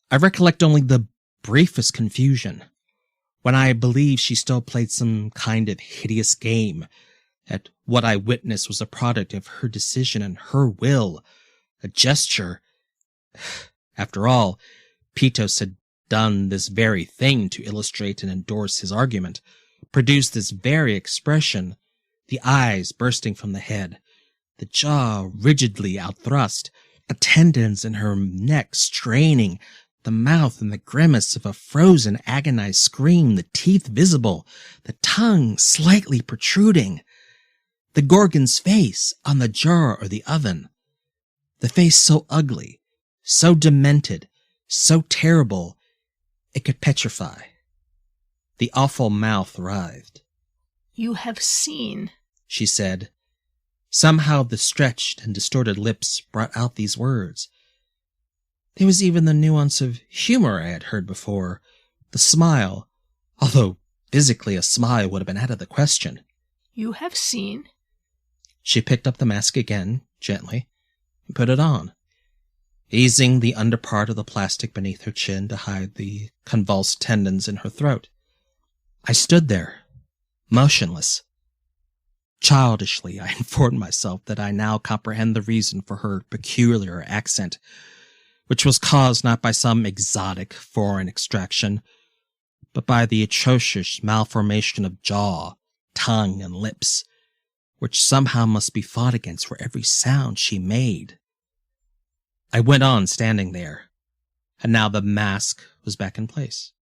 I recollect only the briefest confusion, when I believed she still played some kind of hideous game, that what I witnessed was a product of her decision and her will, a gesture. After all, Pitos had done this very thing to illustrate and endorse his argument, produced this very expression, the eyes bursting from the head, the jaw rigidly outthrust, the tendons in her neck straining, the mouth in the grimace of a frozen, agonized scream, the teeth visible, the tongue slightly protruding, the Gorgon's face on the jar or the oven, the face so ugly, so demented, so terrible, it could petrify. The awful mouth writhed. "You have seen," she said. Somehow the stretched and distorted lips brought out these words. There was even the nuance of humor I had heard before, the smile, although physically a smile would have been out of the question. You have seen. She picked up the mask again, gently, and put it on, easing the underpart of the plastic beneath her chin to hide the convulsed tendons in her throat. I stood there, motionless. Childishly, I informed myself that I now comprehend the reason for her peculiar accent, which was caused not by some exotic foreign extraction, but by the atrocious malformation of jaw, tongue, and lips, which somehow must be fought against for every sound she made. I went on standing there, and now the mask was back in place.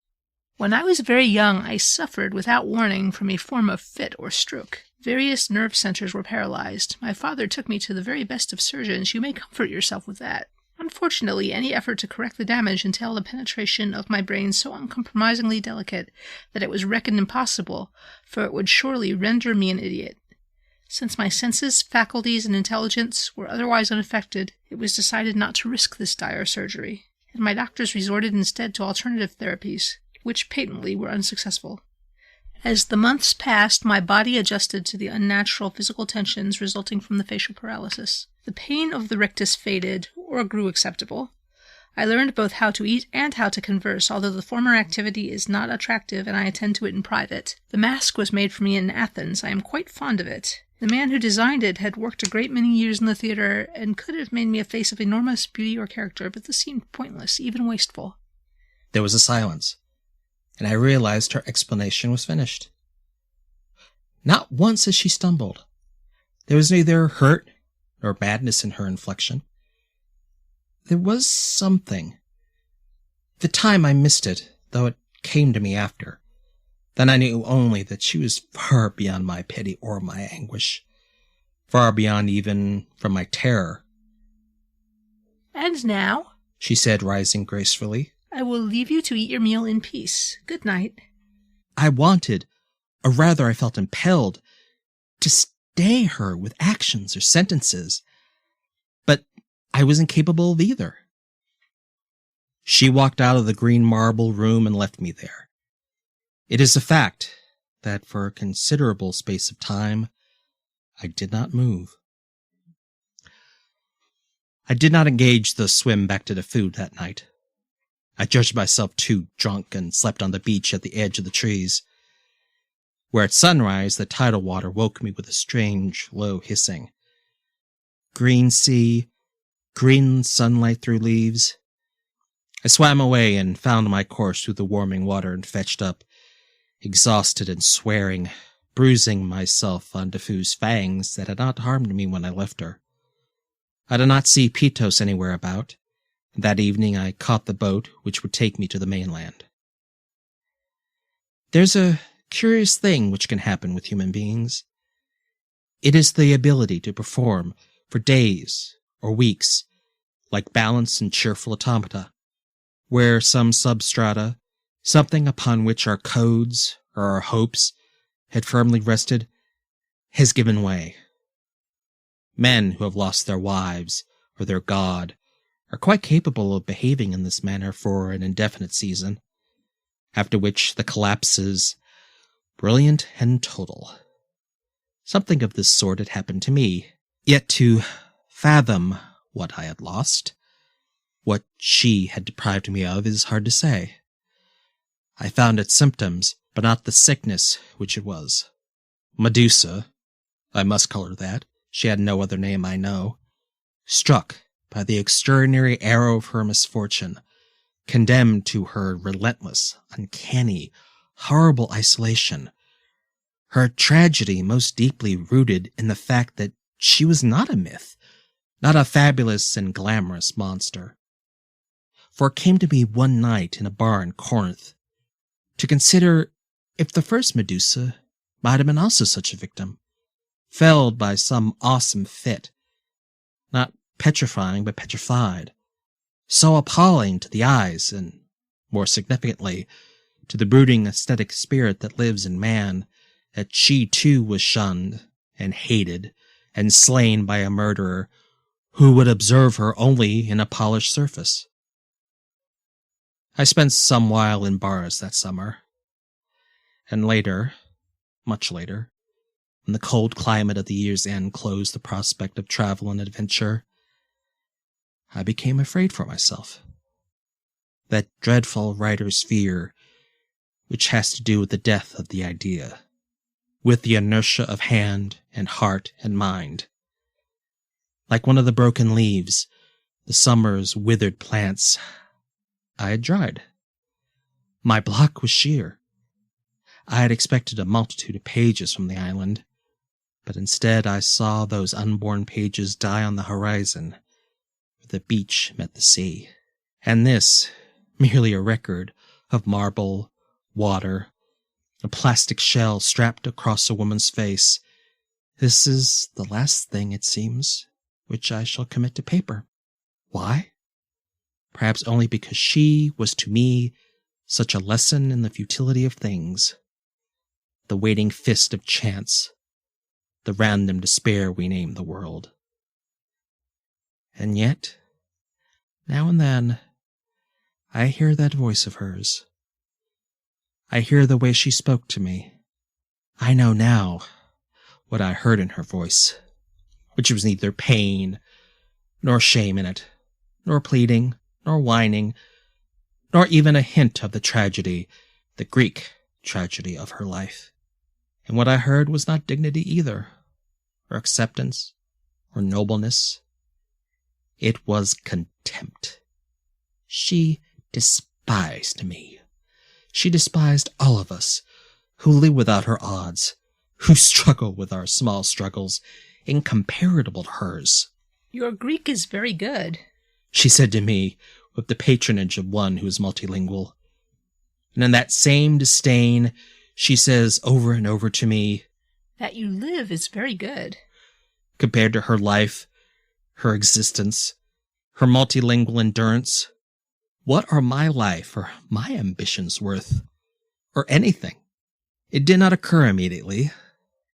When I was very young, I suffered without warning from a form of fit or stroke. Various nerve centers were paralyzed. My father took me to the very best of surgeons. You may comfort yourself with that. Unfortunately, any effort to correct the damage entailed a penetration of my brain so uncompromisingly delicate that it was reckoned impossible, for it would surely render me an idiot. Since my senses, faculties, and intelligence were otherwise unaffected, it was decided not to risk this dire surgery, and my doctors resorted instead to alternative therapies, which patently were unsuccessful. As the months passed, my body adjusted to the unnatural physical tensions resulting from the facial paralysis. The pain of the rictus faded, or grew acceptable. I learned both how to eat and how to converse, although the former activity is not attractive and I attend to it in private. The mask was made for me in Athens. I am quite fond of it. The man who designed it had worked a great many years in the theater and could have made me a face of enormous beauty or character, but this seemed pointless, even wasteful. There was a silence, and I realized her explanation was finished. Not once as she stumbled. There was neither hurt nor madness in her inflection. There was something. At the time I missed it, though it came to me after. Then I knew only that she was far beyond my pity or my anguish, far beyond even from my terror. And now, she said, rising gracefully, I will leave you to eat your meal in peace. Good night. I wanted, or rather I felt impelled, to stay her with actions or sentences, but I was incapable of either. She walked out of the green marble room and left me there. It is a fact that for a considerable space of time, I did not move. I did not engage the swim back to the food that night. I judged myself too drunk and slept on the beach at the edge of the trees, where at sunrise the tidal water woke me with a strange, low hissing. Green sea, green sunlight through leaves. I swam away and found my course through the warming water and fetched up, exhausted and swearing, bruising myself on Defue's fangs that had not harmed me when I left her. I did not see Pitos anywhere about, and that evening I caught the boat which would take me to the mainland. There's a curious thing which can happen with human beings. It is the ability to perform for days or weeks like balanced and cheerful automata, where some substrata, something upon which our codes or our hopes had firmly rested, has given way. Men who have lost their wives or their god are quite capable of behaving in this manner for an indefinite season, after which the collapse is brilliant and total. Something of this sort had happened to me, yet to fathom what I had lost, what she had deprived me of, is hard to say. I found its symptoms, but not the sickness which it was. Medusa, I must call her that, she had no other name I know, struck by the extraordinary arrow of her misfortune, condemned to her relentless, uncanny, horrible isolation, her tragedy most deeply rooted in the fact that she was not a myth, not a fabulous and glamorous monster. For it came to me one night in a bar in Corinth to consider if the first Medusa might have been also such a victim, felled by some awesome fit, not petrifying but petrified, so appalling to the eyes and, more significantly, to the brooding aesthetic spirit that lives in man, that she too was shunned and hated and slain by a murderer who would observe her only in a polished surface. I spent some while in bars that summer, and later, much later, when the cold climate of the year's end closed the prospect of travel and adventure, I became afraid for myself. That dreadful writer's fear, which has to do with the death of the idea, with the inertia of hand and heart and mind. Like one of the broken leaves, the summer's withered plants, I had dried. My block was sheer. I had expected a multitude of pages from the island, but instead I saw those unborn pages die on the horizon, where the beach met the sea. And this, merely a record of marble, water, a plastic shell strapped across a woman's face. This is the last thing, it seems, which I shall commit to paper. Why? Perhaps only because she was to me such a lesson in the futility of things, the waiting fist of chance, the random despair we name the world. And yet, now and then, I hear that voice of hers. I hear the way she spoke to me. I know now what I heard in her voice, which was neither pain nor shame in it, nor pleading, nor whining, nor even a hint of the tragedy, the Greek tragedy of her life. And what I heard was not dignity either, or acceptance, or nobleness. It was contempt. She despised me. She despised all of us, who live without her odds, who struggle with our small struggles, incomparable to hers. Your Greek is very good, she said to me, with the patronage of one who is multilingual. And in that same disdain, she says over and over to me, that you live is very good. Compared to her life, her existence, her multilingual endurance, what are my life or my ambitions worth? Or anything? It did not occur immediately,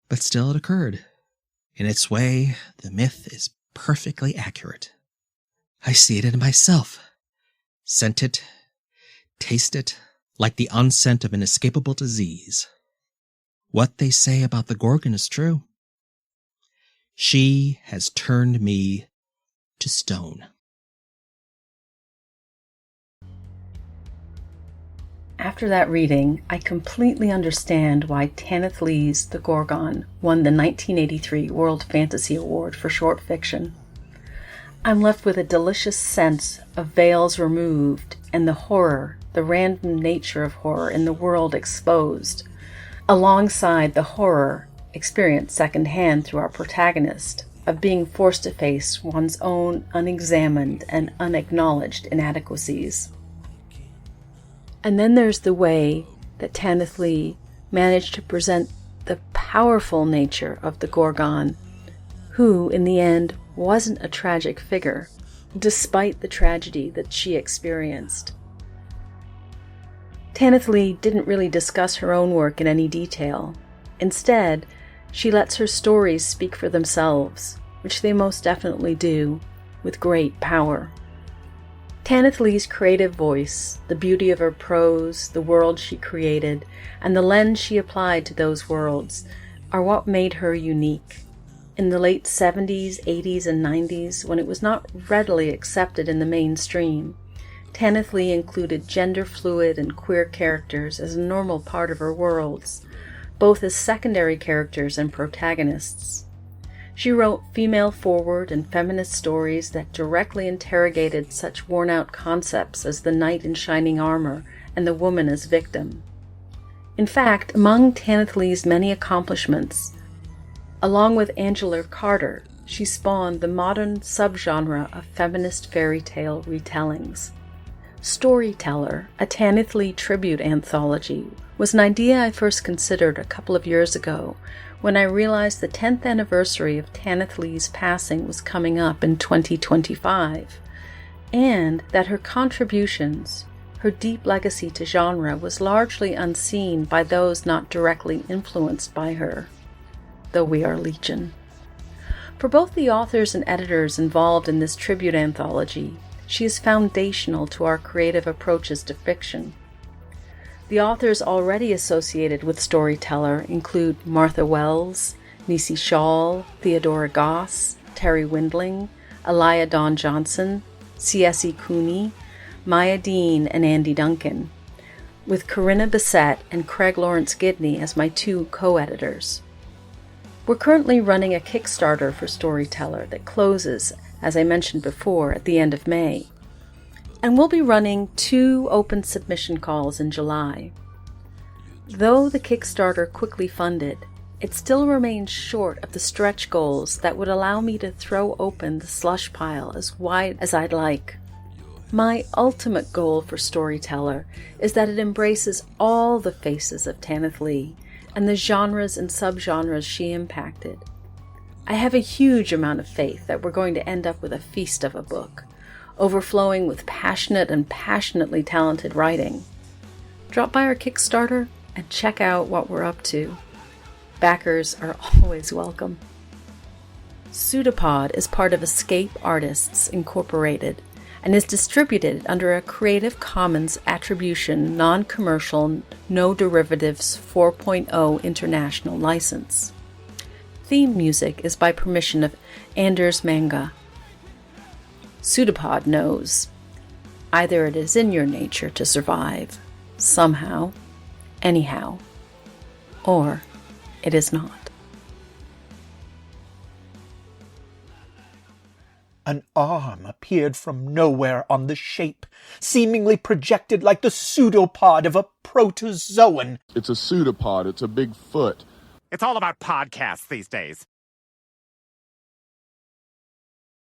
but still it occurred. In its way, the myth is perfectly accurate. I see it in myself. Scent it, taste it, like the unscent of an inescapable disease. What they say about the Gorgon is true. She has turned me to stone. After that reading, I completely understand why Tanith Lee's The Gorgon won the 1983 World Fantasy Award for short fiction. I'm left with a delicious sense of veils removed and the horror, the random nature of horror in the world exposed, alongside the horror experienced secondhand through our protagonist of being forced to face one's own unexamined and unacknowledged inadequacies. And then there's the way that Tanith Lee managed to present the powerful nature of the Gorgon, who, in the end, wasn't a tragic figure, despite the tragedy that she experienced. Tanith Lee didn't really discuss her own work in any detail. Instead, she lets her stories speak for themselves, which they most definitely do, with great power. Tanith Lee's creative voice, the beauty of her prose, the world she created, and the lens she applied to those worlds are what made her unique. In the late 70s, 80s, and 90s, when it was not readily accepted in the mainstream, Tanith Lee included gender-fluid and queer characters as a normal part of her worlds, both as secondary characters and protagonists. She wrote female-forward and feminist stories that directly interrogated such worn-out concepts as the knight in shining armor and the woman as victim. In fact, among Tanith Lee's many accomplishments, along with Angela Carter, she spawned the modern subgenre of feminist fairy tale retellings. Storyteller, a Tanith Lee tribute anthology, was an idea I first considered a couple of years ago when I realized the 10th anniversary of Tanith Lee's passing was coming up in 2025, and that her contributions, her deep legacy to genre, was largely unseen by those not directly influenced by her, though we are legion. For both the authors and editors involved in this tribute anthology, she is foundational to our creative approaches to fiction. The authors already associated with Storyteller include Martha Wells, Nisi Shawl, Theodora Goss, Terry Windling, Elia Dawn Johnson, C.S.E. Cooney, Maya Dean, and Andy Duncan, with Corinna Bissett and Craig Lawrence Gidney as my 2 co-editors. We're currently running a Kickstarter for Storyteller that closes, as I mentioned before, at the end of May. And we'll be running 2 open submission calls in July. Though the Kickstarter quickly funded, it still remains short of the stretch goals that would allow me to throw open the slush pile as wide as I'd like. My ultimate goal for Storyteller is that it embraces all the faces of Tanith Lee and the genres and subgenres she impacted. I have a huge amount of faith that we're going to end up with a feast of a book, overflowing with passionate and passionately talented writing. Drop by our Kickstarter and check out what we're up to. Backers are always welcome. Pseudopod is part of Escape Artists Incorporated and is distributed under a Creative Commons Attribution Non-Commercial No Derivatives 4.0 International License. Theme music is by permission of Anders Manga. Pseudopod knows. Either it is in your nature to survive, somehow, anyhow, or it is not. An arm appeared from nowhere on the shape, seemingly projected like the pseudopod of a protozoan. It's a pseudopod. It's a big foot. It's all about podcasts these days.